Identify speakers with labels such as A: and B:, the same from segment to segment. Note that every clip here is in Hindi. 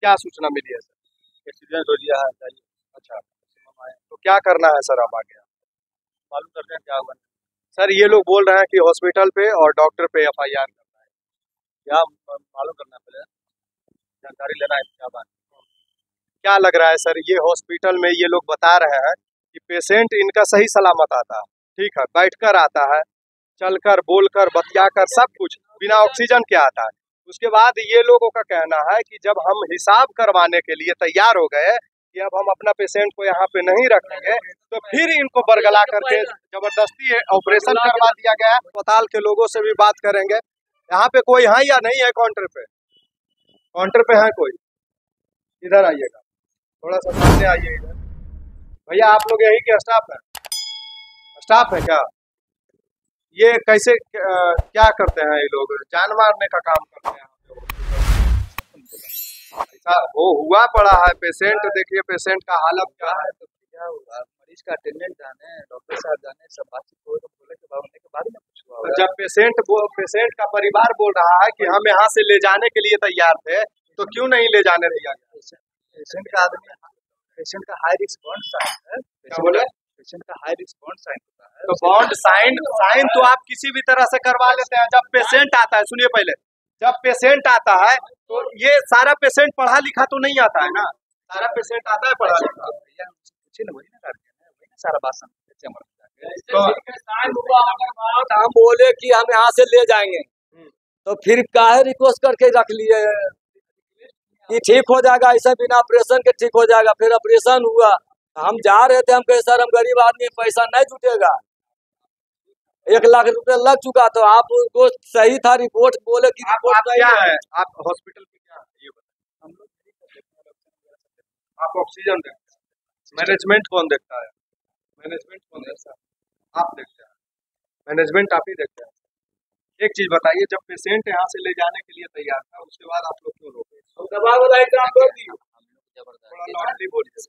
A: क्या सूचना मिली है सर?
B: एक्सीडेंट हो गया है, जाइए।
A: अच्छा, तो क्या करना है सर अब आगे?
B: मालूम करते हैं क्या हुआ।
A: सर ये लोग बोल रहे हैं कि हॉस्पिटल पे और डॉक्टर पे एफआईआर करना है।
B: क्या मालूम करना पहले, जानकारी लेना है क्या बात।
A: क्या लग रहा है सर, ये हॉस्पिटल में ये लोग बता रहे हैं कि पेशेंट इनका सही सलामत आता है, ठीक है, बैठकर आता है, चलकर बोलकर बतियाकर सब कुछ बिना ऑक्सीजन के आता है। उसके बाद ये लोगों का कहना है कि जब हम हिसाब करवाने के लिए तैयार हो गए कि अब हम अपना पेशेंट को यहाँ पे नहीं रखेंगे, तो फिर इनको बरगला करके जबरदस्ती ऑपरेशन करवा दिया गया। अस्पताल के लोगों से भी बात करेंगे। यहाँ पे कोई है या नहीं है काउंटर पे? काउंटर पे है कोई? इधर आइएगा, थोड़ा सा सामने आइए इधर। भैया आप लोग यही के स्टाफ है? स्टाफ है क्या? ये कैसे क्या करते हैं ये लोग? जान मारने का काम करते हैं? ऐसा वो हुआ पड़ा है पेशेंट, देखिए पेशेंट का हालत क्या है।
B: तो क्या हुआ, मरीज का अटेंडेंट जाने, डॉक्टर साहब जाने, सब बातचीत हो तो बोले के बाद होने के बाद में कुछ हुआ
A: तो जब पेशेंट का परिवार बोल रहा है कि हम यहाँ से ले जाने के लिए तैयार थे, तो क्यों नहीं ले जाने दिया गया?
B: पेशेंट का आदमी, पेशेंट का हाई रिस्क बॉन्ड साइन है।
A: क्या बोले?
B: पेशेंट का हाई रिस्क बॉन्ड साइन होता है।
A: तो बॉन्ड साइन तो आप किसी भी तरह से करवा लेते हैं। जब पेशेंट आता है, सुनिए पहले, जब पेशेंट आता है तो ये सारा पेशेंट पढ़ा लिखा तो नहीं आता है ना? सारा पेशेंट आता है पढ़ा लिखा?
B: पूछे ना, वही ना करते हैं, वही ना सारा बात समझते हैं।
C: तो हम बोले कि हम यहाँ से ले जाएंगे, तो फिर काहे रिक्वेस्ट करके रख लिए कि ठीक हो जाएगा, ऐसा बिना ऑपरेशन के ठीक हो जाएगा। फिर ऑपरेशन हुआ, हम जा रहे थे, हम कहे सर हम गरीब आदमी, पैसा नहीं जुटेगा, 1 लाख रुपए लग चुका। तो आप उनको सही था रिपोर्ट, बोले कि रिपोर्ट
A: आप क्या है? आप हॉस्पिटल पे क्या है ये बताइए।
B: हम लोग
A: आप ऑक्सीजन देखते हैं, मैनेजमेंट कौन देखता है? मैनेजमेंट कौन देखता है? आप देखते हैं, मैनेजमेंट आप ही देखते हैं। एक चीज बताइए, जब पेशेंट यहाँ से ले जाने के लिए तैयार था, उसके बाद आप लोग क्यों रोके? थोड़ा लाउडली बोलिए।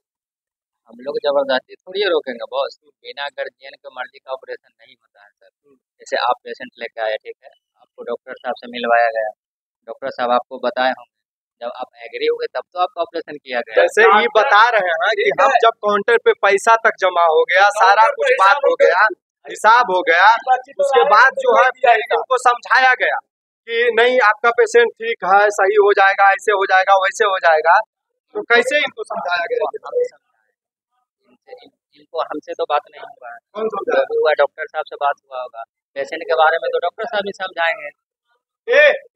D: हम लोग जबरदस्ती थोड़ी रोकेंगे बॉस, बिना गार्जियन के मर्जी का ऑपरेशन नहीं होता है सर। जैसे आप पेशेंट लेके आए, ठीक है, आपको डॉक्टर साहब से मिलवाया गया, डॉक्टर साहब आपको बताए होंगे, जब आप एग्री हो गए तब तो आपका ऑपरेशन किया गया।
A: जैसे ये बता रहे हैं कि हम जब काउंटर पे पैसा तक जमा हो गया, सारा कुछ बात हो गया, हिसाब हो गया, उसके बाद जो है इनको समझाया गया कि नहीं आपका पेशेंट ठीक है, सही हो जाएगा, ऐसे हो जाएगा, वैसे हो जाएगा, तो कैसे इनको समझाया गया?
D: इनको हमसे तो बात नहीं हुआ है,
A: कौन समझाया?
D: हुआ डॉक्टर साहब से बात हुआ होगा पेशेंट के बारे में, तो डॉक्टर साहब ही समझाएंगे।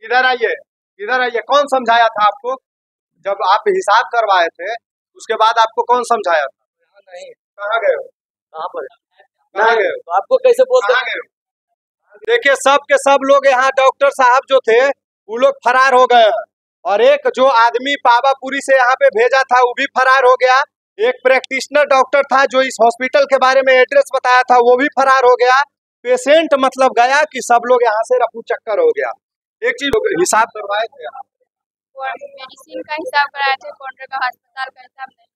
A: इधर आइए, इधर आइए। कौन समझाया था आपको जब आप हिसाब करवाए थे? उसके बाद आपको कौन समझाया था?
C: नहीं,
A: कहाँ गए हो?
C: कहाँ पर
A: कहाँ गए हो?
C: तो आपको कैसे बोलते
A: कहाँ गए हो? देखिए सब के सब लोग यहाँ, डॉक्टर साहब जो थे वो लोग फरार हो गए हैं, और एक जो आदमी पावापुरी से यहाँ पे भेजा था वो भी फरार हो गया। एक प्रैक्टिशनर डॉक्टर था जो इस हॉस्पिटल के बारे में एड्रेस बताया था, वो भी फरार हो गया। पेशेंट मतलब गया कि सब लोग यहाँ से रफू चक्कर हो गया। एक चीज, हिसाब करवाए थे आप?
E: मेडिसिन का हिसाब कराए थे, काउंटर का, अस्पताल का हिसाब नहीं।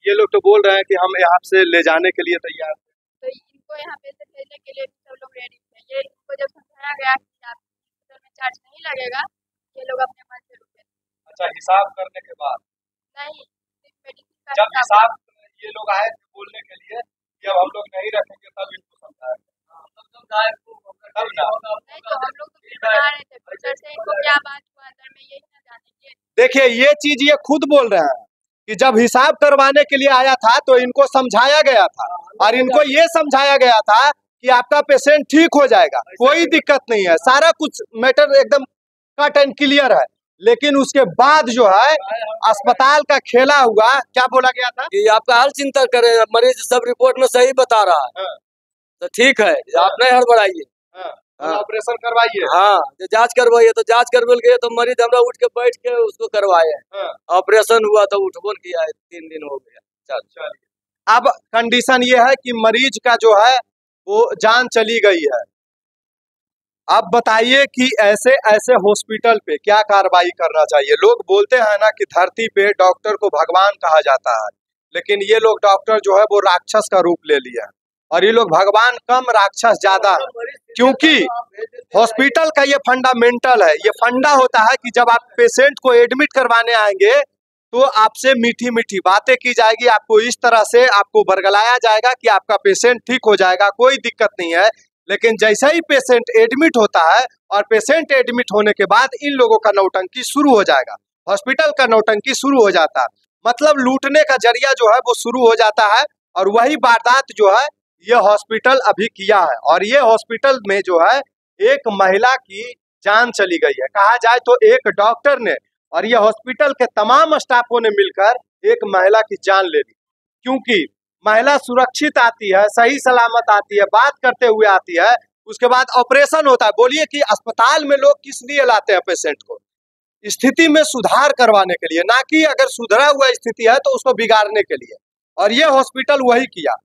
A: ये लोग तो बोल रहे हैं कि हम यहाँ से ले जाने के लिए तैयार थे।
E: तो इनको यहाँ पे से भेजने के लिए भी सब लोग रेडी थे। ये इनको जब समझाया गया कि आप हॉस्पिटल में चार्ज नहीं लगेगा, ये लोग अपने मन से रुके।
A: अच्छा, हिसाब करने के बाद?
E: नहीं, सिर्फ मेडिसिन का
A: जब हिसाब ये लोग आए थे बोलने के लिए कि अब हम लोग नहीं रखेंगे, तब इनको समझाया गया। तब ना
E: नहीं, तो हम लोग तो फिर बना रहे थे, फिर सर से इनको क्या बात हुआ अंदर में यही ना जानेंगे।
A: देखिए ये चीज ये खुद बोल रहे हैं कि जब हिसाब करवाने के लिए आया था तो इनको समझाया गया था, और इनको ये समझाया गया था कि आपका पेशेंट ठीक हो जाएगा, कोई दिक्कत नहीं है, सारा कुछ मैटर एकदम कट एंड क्लियर है। लेकिन उसके बाद जो है अस्पताल का खेला हुआ, क्या बोला गया था
C: कि आपका हाल चिंता करे, मरीज सब रिपोर्ट में सही बता रहा है।
A: हाँ।
C: तो ठीक है, आप नहीं हड़बड़ाइए,
A: ऑपरेशन करवाइए।
C: हाँ, जो जांच करवाइए, तो जांच करवेल गए तो मरीज हमरा उठ के बैठ के उसको करवाए, ऑपरेशन हुआ तो उठबो न किया है, 3 दिन हो गया।
A: चल, अब कंडीशन ये है कि मरीज का जो है वो जान चली गई है। अब बताइए कि ऐसे ऐसे हॉस्पिटल पे क्या कार्रवाई करना चाहिए? लोग बोलते हैं ना कि धरती पे डॉक्टर को भगवान कहा जाता है, लेकिन ये लोग डॉक्टर जो है वो राक्षस का रूप ले लिया है। और ये लोग भगवान कम राक्षस ज्यादा है। क्योंकि हॉस्पिटल का ये फंडामेंटल है, ये फंडा होता है कि जब आप पेशेंट को एडमिट करवाने आएंगे तो आपसे मीठी मीठी बातें की जाएगी, आपको इस तरह से आपको बरगलाया जाएगा कि आपका पेशेंट ठीक हो जाएगा, कोई दिक्कत नहीं है। लेकिन जैसे ही पेशेंट एडमिट होता है और पेशेंट एडमिट होने के बाद इन लोगों का नौटंकी शुरू हो जाएगा, हॉस्पिटल का नौटंकी शुरू हो जाता है, मतलब लूटने का जरिया जो है वो शुरू हो जाता है। और वही वारदात जो है ये हॉस्पिटल अभी किया है। और ये हॉस्पिटल में जो है एक महिला की जान चली गई है, कहा जाए तो एक डॉक्टर ने और ये हॉस्पिटल के तमाम स्टाफों ने मिलकर एक महिला की जान ले ली। क्योंकि महिला सुरक्षित आती है, सही सलामत आती है, बात करते हुए आती है, उसके बाद ऑपरेशन होता है। बोलिए कि अस्पताल में लोग किस लिए लाते हैं पेशेंट को? स्थिति में सुधार करवाने के लिए, ना कि अगर सुधरा हुआ स्थिति है तो उसको बिगाड़ने के लिए। और ये हॉस्पिटल वही किया,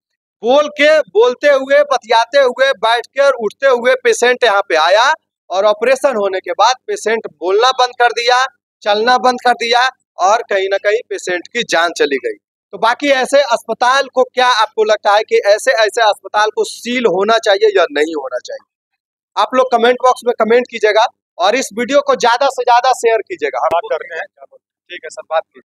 A: बोलते हुए, बतियाते हुए, बैठ कर उठते हुए पेशेंट यहाँ पे आया और ऑपरेशन होने के बाद पेशेंट बोलना बंद कर दिया, चलना बंद कर दिया और कहीं ना कहीं पेशेंट की जान चली गई। तो बाकी ऐसे अस्पताल को क्या आपको लगता है कि ऐसे अस्पताल को सील होना चाहिए या नहीं होना चाहिए? आप लोग कमेंट बॉक्स में कमेंट कीजिएगा और इस वीडियो को ज्यादा से ज्यादा शेयर कीजिएगा। हम बात करते हैं, ठीक है सर, बात कीजिए।